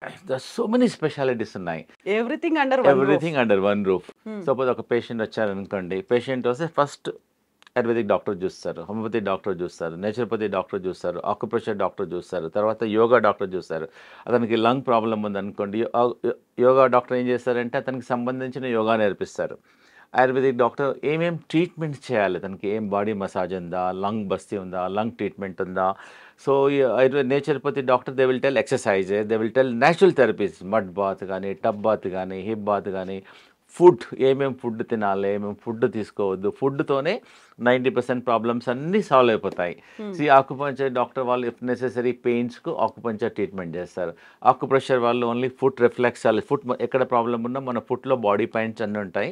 There's so many specialties ఉన్నాయి. Everything under one roof. Everything under one roof. Suppose ఒక patient వచ్చారనుకోండి, patient వస్తే first ayurvedic doctor చూస్తారు, homeopathy doctor చూస్తారు, naturopathy doctor చూస్తారు, acupressure doctor చూస్తారు, తర్వాత యోగా డాక్టర్ చూస్తారు. అతనికి లంగ్ ప్రాబ్లం ఉందనుకోండి, యోగా డాక్టర్ ఏం చేస్తారంటే అతనికి సంబంధించిన యోగా నేర్పిస్తారు. ఆయుర్వేదిక్ డాక్టర్ ఏమేం ట్రీట్మెంట్ చేయాలి, తనకి ఏం బాడీ మసాజ్ ఉందా, లంగ్ బస్తీ ఉందా, లంగ్ ట్రీట్మెంట్ ఉందా. So naturopathy doctor they will tell exercise, they will tell natural therapies, mud bath కానీ, టబ్ బాత్ కానీ, హిప్ బాత్ కానీ, ఫుడ్ ఏమేమి ఫుడ్ తినాలి, ఏమేమి ఫుడ్ తీసుకోవద్దు, ఫుడ్తోనే 90% ప్రాబ్లమ్స్ అన్నీ సాల్వ్ అయిపోతాయి. ఆక్యుపంచర్ డాక్టర్ వాళ్ళు ఇఫ్ నెసెసరీ పెయిన్స్కు ఆక్యుపంచర్ ట్రీట్మెంట్ చేస్తారు. ఆక్యుప్రెషర్ వాళ్ళు ఓన్లీ ఫుట్ రిఫ్లెక్స్, ఫుట్ ఎక్కడ ప్రాబ్లం ఉన్నా మన ఫుట్లో బాడీ పెయిన్స్ అన్నీ ఉంటాయి,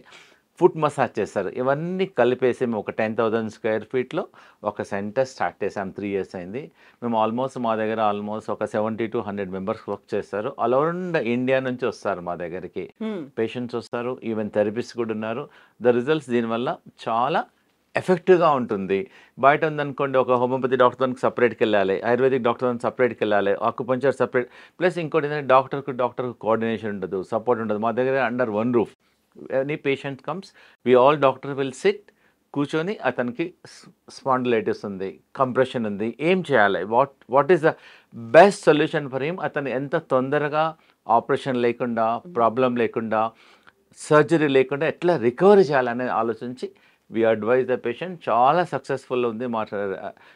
ఫుట్ మసాజ్ చేస్తారు. ఇవన్నీ కలిపేసి మేము ఒక 10,000 స్క్వేర్ ఫీట్లో ఒక సెంటర్ స్టార్ట్ చేసాం. 3 years అయింది. మేము ఆల్మోస్ట్ మా దగ్గర ఆల్మోస్ట్ ఒక 70 to 100 మెంబర్స్ వర్క్ చేస్తారు. ఆల్ ఓవర్ ఇండియా నుంచి వస్తారు మా దగ్గరికి, పేషెంట్స్ వస్తారు, ఈవెన్ థెరపిస్ట్ కూడా ఉన్నారు. ద రిజల్ట్స్ దీనివల్ల చాలా ఎఫెక్టివ్గా ఉంటుంది. బయట ఉందనుకోండి, ఒక హోమియోపతి డాక్టర్కి సపరేట్కి వెళ్ళాలి, ఆయుర్వేదిక్ డాక్టర్ సపరేట్కి వెళ్ళాలి, ఆక్యుపంచర్ సపరేట్, ప్లస్ ఇంకోటి ఏంటంటే డాక్టర్కి కోఆర్డినేషన్ ఉండదు, సపోర్ట్ ఉండదు. మా దగ్గర under one roof any patient comes, we all doctor will sit, కూర్చొని అతనికి స్పాండిలైటిస్ ఉంది, కంప్రెషన్ ఉంది, ఏం చేయాలి, what is the best solution for him, అతను ఎంత తొందరగా ఆపరేషన్ లేకుండా, ప్రాబ్లం లేకుండా, సర్జరీ లేకుండా ఎట్లా రికవరీ చేయాలనేది ఆలోచించి we advise the patient. చాలా సక్సెస్ఫుల్ ఉంది.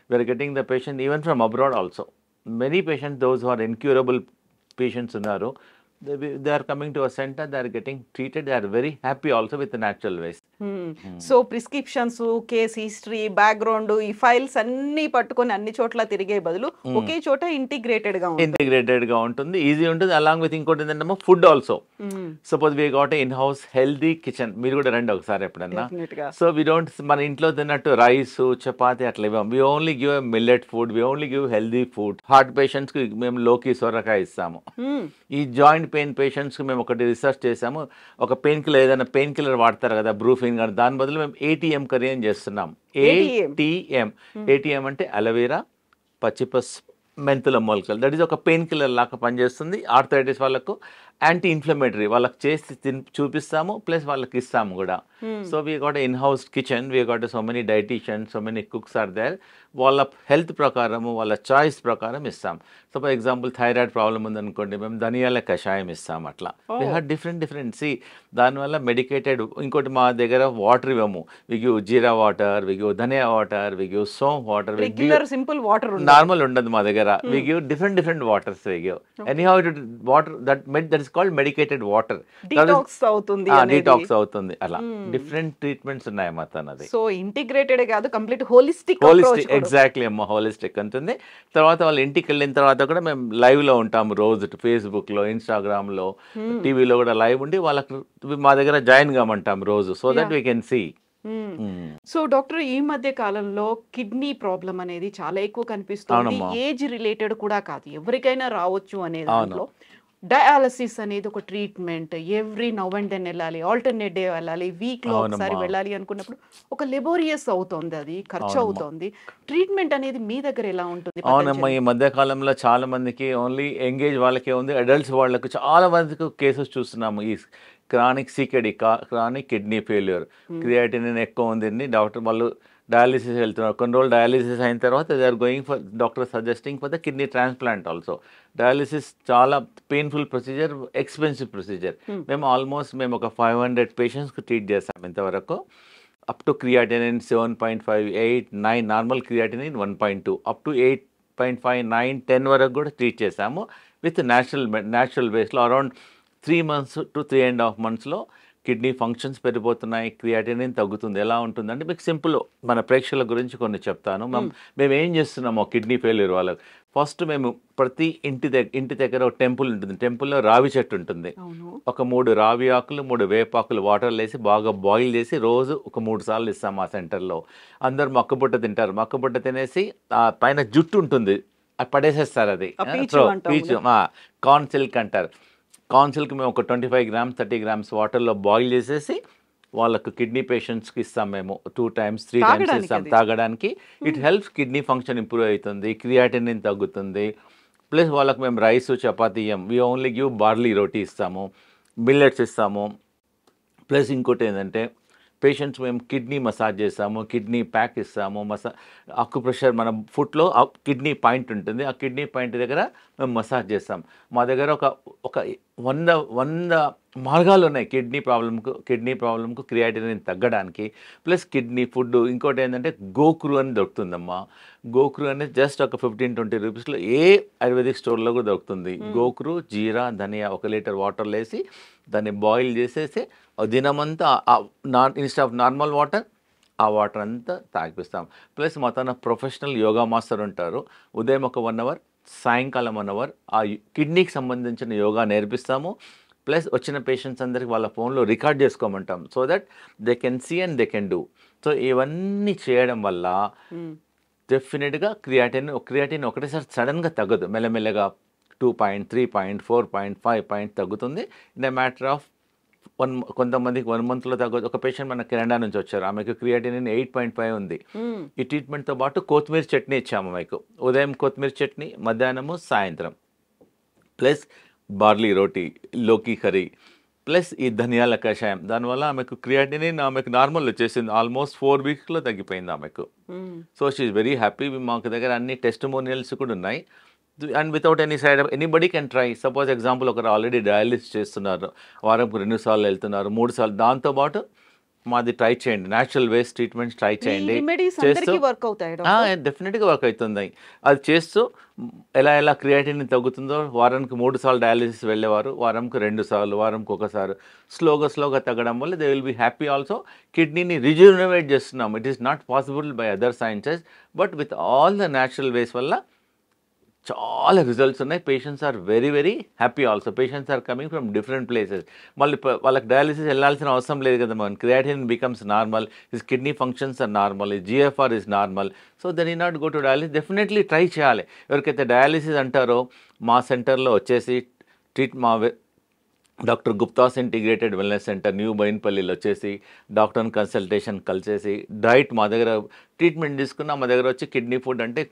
We are getting the patient even from abroad also. Many patients those who are incurable patients ఉన్నారు, they are coming to a center, they are getting treated, they are very happy also with the natural ways. So prescriptions, case history, background, ఈ files అన్ని పట్టుకొని అన్ని చోట్ల తిరిగే బదులు ఒకే చోట integrated గా ఉంటుంది, ఈజీ ఉంటుంది. అలాంగ్ విత్ ఇంకోటి ఏంటంటే food also. Suppose we got in house healthy kitchen, మీరు కూడా రండి ఒకసారి ఎప్పుడన్నా. సో వీ డోంట్ మన ఇంట్లో తిన్నట్టు రైస్, చపాతి అట్లా ఇవ్వం. We only give millet food, we only give healthy food. Heart patients కి మేము లోకి సొరకాయ ఇస్తాము. ఈ జాయింట్ పెయిన్ పేషెంట్స్కి మేము ఒకటి రీసెర్చ్ చేసాము. ఒక పెయిన్ కిల్లర్, ఏదైనా పెయిన్ కిల్లర్ వాడతారు కదా బ్రూఫిన్ కానీ, దాని బదులు మేము ATM కర్రీ అని చేస్తున్నాం. ATM అంటే అలోవెరా, పచ్చిపస్, మెంతుల మొలకలు. దట్ ఈస్ ఒక పెయిన్ కిల్లర్ లాగా పనిచేస్తుంది. ఆర్థరైటిస్ వాళ్ళకు యాంటీ ఇన్ఫ్లమేటరీ, వాళ్ళకి చేసి చూపిస్తాము, ప్లస్ వాళ్ళకి ఇస్తాము కూడా. So we got in house kitchen, we got so many dietitians, so many cooks are there. వాళ్ళ హెల్త్ ప్రకారము, వాళ్ళ చాయిస్ ప్రకారం ఇస్తాం. So for example thyroid problem ఉందనుకోండి, మేము ధనియాల కషాయం ఇస్తాం. అట్లా వీ హ్యావ్ డిఫరెంట్ దానివల్ల మెడికేటెడ్. ఇంకోటి మా దగ్గర వాటర్ ఇవ్వము, we give jeera water, we give dhaniya water, we give సోమ్ వాటర్, సింపుల్ వాటర్ నార్మల్ ఉండదు మా దగ్గర. We give different waters, we give anyhow water that is called medicated water. Detox అవుతుంది. అలా డిఫరెంట్ ట్రీట్మెంట్స్ ఉన్నాయి మా తనది. సో ఇంటిగ్రేటెడ్ కాదు, కంప్లీట్ హోలిస్టిక్. ఎగ్జాక్ట్లీ అమ్మ, హోలిస్టిక్ ఉంటుంది. తర్వాత వాళ్ళ ఇంటికి వెళ్ళిన తర్వాత కూడా మేము లైవ్ లో ఉంటాము రోజు, ఫేస్బుక్ లో, ఇన్స్టాగ్రామ్ లో, టీవీలో కూడా లైవ్ ఉండి వాళ్ళకి మా దగ్గర జాయిన్ కామంటాం రోజు, so that we can see. So doctor, ఈ మధ్య కాలంలో కిడ్నీ ప్రాబ్లం అనేది చాలా ఎక్కువ కనిపిస్తుంది. ఏజ్ రిలేటెడ్ కూడా కాదు, ఎవరికైనా రావచ్చు అనే దాంట్లో డయాలసిస్ అనేది ఒక treatment. Every now and then వెళ్ళాలి, ఆల్టర్నేట్ డే వెళ్ళాలి, వీక్ లో ఒకసారి వెళ్ళాలి అనుకున్నప్పుడు ఒక లెబోరియస్ అవుతుంది, అది ఖర్చు అవుతుంది. ట్రీట్మెంట్ అనేది మీ దగ్గర ఎలా ఉంటుంది? అవునమ్మా, ఈ మధ్య కాలంలో చాలా మందికి ఓన్లీ ఎంగేజ్ వాళ్ళకే ఉంది, అడల్ట్స్ వాళ్ళకు చాలా మందికి కేసెస్ చూస్తున్నాము. ఈ chronic CKD, chronic kidney failure, creatinine ఎక్కువ ఉంది, డాక్టర్ వాళ్ళు డయాలిసిస్ వెళ్తున్నారు. కొన్ని రోజులు డయాలిసిస్ అయిన తర్వాత they are going for, doctor suggesting for the kidney transplant also. Dialysis చాలా పెయిన్ఫుల్ ప్రొసీజర్, ఎక్స్పెన్సివ్ ప్రొసీజర్. మేము ఒక 500 పేషెంట్స్కి ట్రీట్ చేస్తాం ఇంతవరకు. Up to creatinine 7.5, 8, 9, normal creatinine 1.2, up to 8.5, 9, 10 వరకు కూడా ట్రీట్ చేసాము విత్ న్యాచురల్ వేస్లో. Around 3 months to 3.5 months kidney functions పెరిగిపోతున్నాయి, క్రియాటినిన్ తగ్గుతుంది. ఎలా ఉంటుందంటే మీకు సింపుల్, మన ప్రేక్షకుల గురించి కొన్ని చెప్తాను. మేము ఏం చేస్తున్నామో కిడ్నీ ఫెయిల్యూర్ వాళ్ళకి, ఫస్ట్ మేము ప్రతి ఇంటి దగ్గర ఒక టెంపుల్ ఉంటుంది, టెంపుల్లో రావి చెట్టు ఉంటుంది. ఒక 3 రావి ఆకులు, 3 వేపాకులు వాటర్లో వేసి బాగా బాయిల్ చేసి రోజు ఒక 3 సార్లు ఇస్తాం మా సెంటర్లో. అందరు మక్కబుట్ట తింటారు. మక్కబుట్ట తినేసి ఆ పైన జుట్టు ఉంటుంది, అది పడేసేస్తారు. అది పీచు, కార్న్ సిల్క్ అంటారు. కార్న్ సిల్క్ మేము ఒక 25 grams 30 grams వాటర్లో బాయిల్ చేసేసి వాళ్ళకు కిడ్నీ పేషెంట్స్కి ఇస్తాం. మేము 2 times 3 times ఇస్తాం తాగడానికి. It helps, kidney function improve అవుతుంది, క్రియాటినిన్ తగ్గుతుంది, ప్లస్ వాళ్ళకి మేము రైస్ చపాతీ ఇయ్యం, we only give barley roti ఇస్తాము, మిల్లెట్స్ ఇస్తాము. ప్లస్ ఇంకోటి ఏంటంటే పేషెంట్స్ మేము కిడ్నీ మసాజ్ చేస్తాము, కిడ్నీ ప్యాక్ ఇస్తాము, అక్యుప్రెషర్ మన ఫుట్లో కిడ్నీ పాయింట్ ఉంటుంది, ఆ కిడ్నీ పాయింట్ దగ్గర మేము మసాజ్ చేస్తాం. మా దగ్గర ఒక 100 మార్గాలు ఉన్నాయి కిడ్నీ ప్రాబ్లంకు క్రియాటినిన్ తగ్గడానికి. ప్లస్ కిడ్నీ ఫుడ్ ఇంకోటి ఏంటంటే గోక్రు అని దొరుకుతుందమ్మా. గోక్రు అనేది జస్ట్ ఒక 15-20 రూపీస్లో ఏ ఆయుర్వేదిక్ స్టోర్లో కూడా దొరుకుతుంది. గోక్రు, జీరా, ధనియా 1 లీటర్ వాటర్లో వేసి దాన్ని బాయిల్ చేసేసి దినమంతా ఇన్స్టెడ్ ఆఫ్ నార్మల్ వాటర్ ఆ వాటర్ అంతా తాగిపిస్తాం. ప్లస్ మా తన ప్రొఫెషనల్ యోగా మాస్టర్ ఉంటారు, ఉదయం ఒక 1 అవర్, సాయంకాలం 1 అవర్ ఆ కిడ్నీకి సంబంధించిన యోగా నేర్పిస్తాము. ప్లస్ వచ్చిన పేషెంట్స్ అందరికి వాళ్ళ ఫోన్లో రికార్డ్ చేసుకోమంటాం, so that they can see and they can do. So ఇవన్నీ చేయడం వల్ల డెఫినెట్గా క్రియాటిన్ ఒకటేసారి సడన్గా తగ్గదు, మెల్లమెల్లగా 2 పాయింట్, 3 పాయింట్, 4 పాయింట్, 5 పాయింట్ తగ్గుతుంది ఇన్ ఎ మ్యాటర్ ఆఫ్ కొంతమందికి 1 మంత్లో తగ్గదు. ఒక పేషెంట్ మన కెనడా నుంచి వచ్చారు, ఆమెకు క్రియాటినిన్ 8.5 ఉంది. ఈ ట్రీట్మెంట్తో పాటు కొత్తిమీర చట్నీ ఇచ్చాము ఆమెకు, ఉదయం కొత్తిమీర చట్నీ, మధ్యాహ్నము, సాయంత్రం. ప్లస్ బార్లీ రోటీ, లోకి కర్రీ, ప్లస్ ఈ ధనియాల కషాయం. దానివల్ల ఆమెకు క్రియాటినిన్ ఆమెకు నార్మల్ వచ్చేసింది, ఆల్మోస్ట్ 4 వీక్స్లో తగ్గిపోయింది ఆమెకు. So she very happy. మాకు దగ్గర అన్ని టెస్టిమోనియల్స్ కూడా ఉన్నాయి. And without any side anybody can try. Suppose example ఒకరు ఆల్రెడీ డయాలిసిస్ చేస్తున్నారు, వారంకు 2 సార్లు వెళ్తున్నారు, 3 సార్లు, దాంతోపాటు మాది ట్రై చేయండి, న్యాచురల్ వేస్ట్ ట్రీట్మెంట్స్ ట్రై చేయండి. చేస్తూ డెఫినెట్గా వర్క్ అవుతుంది. అది చేస్తూ ఎలా క్రియాటినిన్ తగ్గుతుందో, వారానికి 3 సార్లు డయాలిసిస్ వెళ్ళేవారు వారంకి 2 సార్లు, వారంకి 1 సారి స్లోగా తగ్గడం వల్ల they will be happy. Also కిడ్నీని రిజ్యూనవేట్ చేస్తున్నాం. It is not possible by other sciences, but with all the natural ways వల్ల చాలా రిజల్ట్స్ ఉన్నాయి. Patients are very very happy. Also patients are coming from different places. మళ్ళీ వాళ్ళకి dialysis వెళ్ళాల్సిన అవసరం లేదు కదా, మన creatinine becomes normal, his kidney functions are normal, his GFR is normal. So then he not go to dialysis. Definitely try చేయాలి. ఎవరికైతే dialysis అంటారో మా సెంటర్లో వచ్చేసి మా doctor Gupta's integrated wellness centre new బైన్పల్లిలో వచ్చేసి డాక్టర్ని కన్సల్టేషన్ కలిసేసి డైట్ మా దగ్గర ట్రీట్మెంట్ తీసుకున్నా, మా దగ్గర వచ్చి కిడ్నీ ఫుడ్ అంటే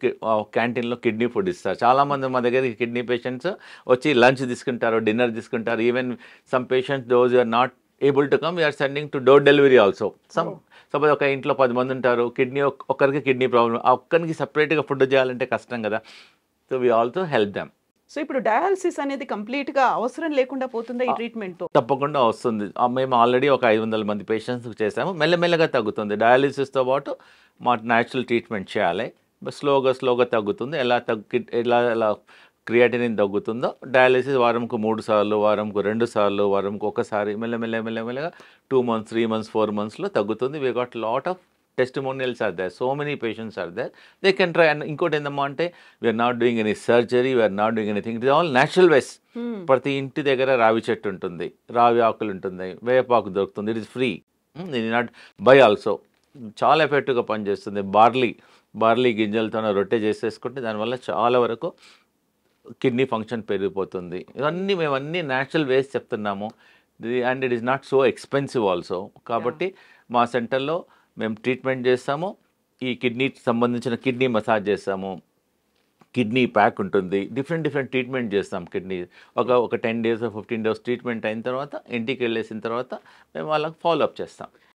క్యాంటీన్లో కిడ్నీ ఫుడ్ ఇస్తారు. చాలామంది మా దగ్గర కిడ్నీ పేషెంట్స్ వచ్చి లంచ్ తీసుకుంటారు, డిన్నర్ తీసుకుంటారు. Even some patients those are not able to come, we're sending to door delivery also. Suppose ఒక ఇంట్లో 10 మంది ఉంటారు, ఒక్కరికి కిడ్నీ ప్రాబ్లం, ఆ ఒక్కరికి సపరేట్గా ఫుడ్ చేయాలంటే కష్టం కదా. So we also help them. So ఇప్పుడు డయాలసిస్ అనేది కంప్లీట్గా అవసరం లేకుండా పోతుందా ఈ ట్రీట్మెంట్తో? తప్పకుండా వస్తుంది. మేము ఆల్రెడీ ఒక 500 మంది పేషెంట్స్కి చేసాము, మెల్లమెల్లగా తగ్గుతుంది. డయాలిసిస్తో పాటు మా న్యాచురల్ ట్రీట్మెంట్ చేయాలి, స్లోగా తగ్గుతుంది. ఎలా క్రియాటినిన్ తగ్గుతుందో డయాలిసిస్ వారంకు 3 సార్లు, వారంకు 2 సార్లు, వారంకు 1 సారి మెల్లమెల్లగా 2 months, 3 months, 4 monthsలో తగ్గుతుంది. We got lot of testimonials are there, so many patients are there, they can try. And ఇంకోటి ఏందమ్మా అంటే we are not doing any surgery, we are not doing anything, it is all natural ways. ప్రతి ఇంటి దగ్గర రావి చెట్టు ఉంటుంది, రావి ఆకులు ఉంటుంది, వేపాకు దొరుకుతుంది, ఇట్ ఇస్ ఫ్రీ. ఇది నాట్ బై ఆల్సో చాలా ఎఫెక్టివ్గా పనిచేస్తుంది. బార్లీ గింజలతో రొట్టె చేసేసుకుంటే దానివల్ల చాలా వరకు కిడ్నీ ఫంక్షన్ పెరిగిపోతుంది. మేము అన్నీ న్యాచురల్ వేస్ చెప్తున్నాము, and it is not so expensive also. కాబట్టి మా సెంటర్లో మేము ట్రీట్మెంట్ చేస్తాము. ఈ కిడ్నీకి సంబంధించిన కిడ్నీ మసాజ్ చేస్తాము, కిడ్నీ ప్యాక్ ఉంటుంది, డిఫరెంట్ ట్రీట్మెంట్ చేస్తాం. కిడ్నీ ఒక 10 days 15 days ట్రీట్మెంట్ అయిన తర్వాత ఇంటికి వెళ్ళేసిన తర్వాత మేము వాళ్ళకి ఫాలో అప్ చేస్తాం.